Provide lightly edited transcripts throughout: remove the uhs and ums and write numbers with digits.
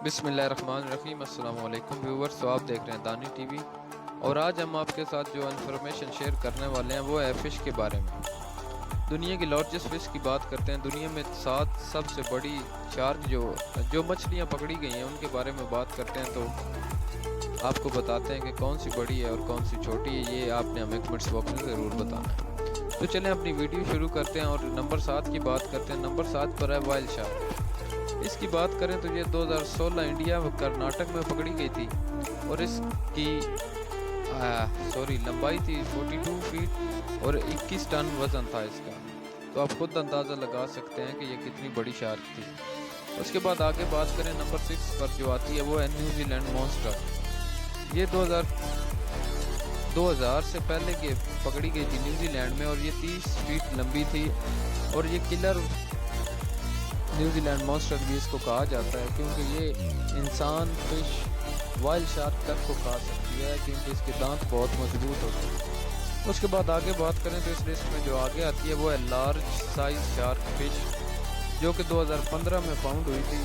بسم اللہ الرحمن الرحیم۔ السلام علیکم ویورز، تو آپ دیکھ رہے ہیں دانی ٹی وی، اور آج ہم آپ کے ساتھ جو انفارمیشن شیئر کرنے والے ہیں وہ ہے فش کے بارے میں۔ دنیا کی لارجسٹ فش کی بات کرتے ہیں۔ دنیا میں 7 سب سے بڑی شارک جو مچھلیاں پکڑی گئی ہیں ان کے بارے میں بات کرتے ہیں، تو آپ کو بتاتے ہیں کہ کون سی بڑی ہے اور کون سی چھوٹی ہے۔ یہ آپ نے ہمیں کمنٹس باکس میں ضرور بتانا ہے۔ تو چلیں اپنی ویڈیو شروع کرتے ہیں اور نمبر 7 کی بات کرتے ہیں۔ نمبر 7 پر ہے وائل شارک۔ اس کی بات کریں تو یہ 2016 انڈیا و کرناٹک میں پکڑی گئی تھی، اور اس کی لمبائی تھی 42 فیٹ اور 21 ٹن وزن تھا اس کا۔ تو آپ خود اندازہ لگا سکتے ہیں کہ یہ کتنی بڑی شارک تھی۔ اس کے بعد آگے بات کریں نمبر 6 پر جو آتی ہے وہ ہے نیوزی لینڈ مونسٹر۔ یہ 2000 سے پہلے کے پکڑی گئی تھی نیوزی لینڈ میں، اور یہ 30 فیٹ لمبی تھی، اور یہ کلر نیوزی لینڈ مونسٹر بھی اس کو کہا جاتا ہے، کیونکہ یہ انسان فش وائلڈ شارک تک کو کھا سکتی ہے، کیونکہ اس کے دانت بہت مضبوط ہوتے ہیں۔ اس کے بعد آگے بات کریں تو اس لسٹ میں جو آگے آتی ہے وہ ہے لارج سائز شارک فش، جو کہ 2015 میں فاؤنڈ ہوئی تھی۔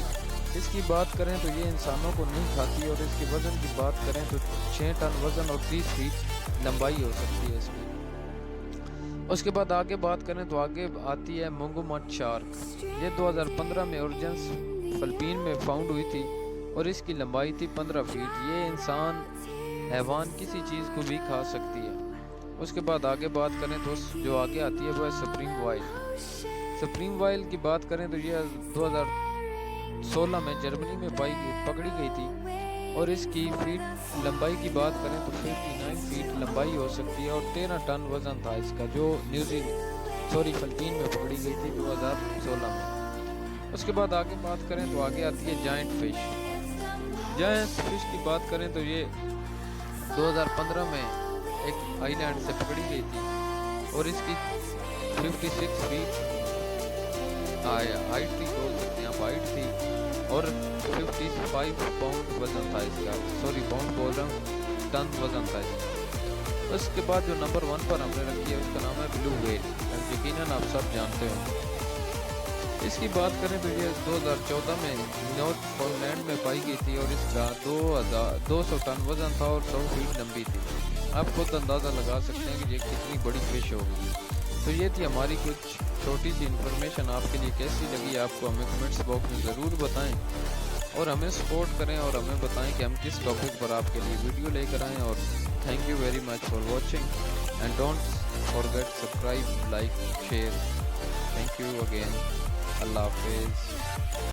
اس کی بات کریں تو یہ انسانوں کو نہیں کھاتی، اور اس کے وزن کی بات کریں تو 6 ٹن وزن اور 30 فیٹ لمبائی ہو سکتی ہے اس کی۔ اس کے بعد آگے بات کریں تو آگے آتی ہے مونگو مٹ شارک۔ یہ 2015 میں اورجنس فلپین میں فاؤنڈ ہوئی تھی، اور اس کی لمبائی تھی 15 فیٹ۔ یہ انسان حیوان کسی چیز کو بھی کھا سکتی ہے۔ اس کے بعد آگے بات کریں تو جو آگے آتی ہے وہ ہے سپریم وائل۔ سپریم وائل کی بات کریں تو یہ 2016 میں جرمنی میں پکڑی گئی تھی، اور اس کی فیٹ لمبائی کی بات کریں تو 59 فیٹ لمبائی ہو سکتی ہے، اور 13 ٹن وزن تھا اس کا، جو فلپین میں پکڑی گئی تھی 2016 میں۔ اس کے بعد آگے بات کریں تو آگے آتی ہے جائنٹ فش۔ جائنٹ فش کی بات کریں تو یہ 2015 میں ایک آئی لینڈ سے پکڑی گئی تھی، اور اس کی 56 فیٹ ہائٹ تھی، بول سکتے ہیں آپ ہائٹ تھی، اور 55 پاؤنڈ وزن تھا اس کا، پاؤنڈ بول رہا ہوں، ٹن وزن تھا اس کا۔ اس کے بعد جو نمبر 1 پر ہم نے رکھی ہے اس کا نام ہے بلو ویل، یقیناً آپ سب جانتے ہوں۔ اس کی بات کریں تو یہ 2014 میں نارتھ پولینڈ میں پائی گئی تھی، اور اس کا 200 ٹن وزن تھا اور 100 فیٹ لمبی تھی۔ آپ خود اندازہ لگا سکتے ہیں کہ یہ کتنی بڑی فش ہوگی۔ تو یہ تھی ہماری کچھ چھوٹی سی انفارمیشن۔ آپ کے لیے کیسی لگی آپ کو ہمیں کمنٹس باکس میں ضرور بتائیں، اور ہمیں سپورٹ کریں، اور ہمیں بتائیں کہ ہم کس ٹاپک پر آپ کے لیے ویڈیو لے کر آئیں۔ اور thank you very much for watching, and don't forget subscribe, like, share. Thank you again. اللہ حافظ۔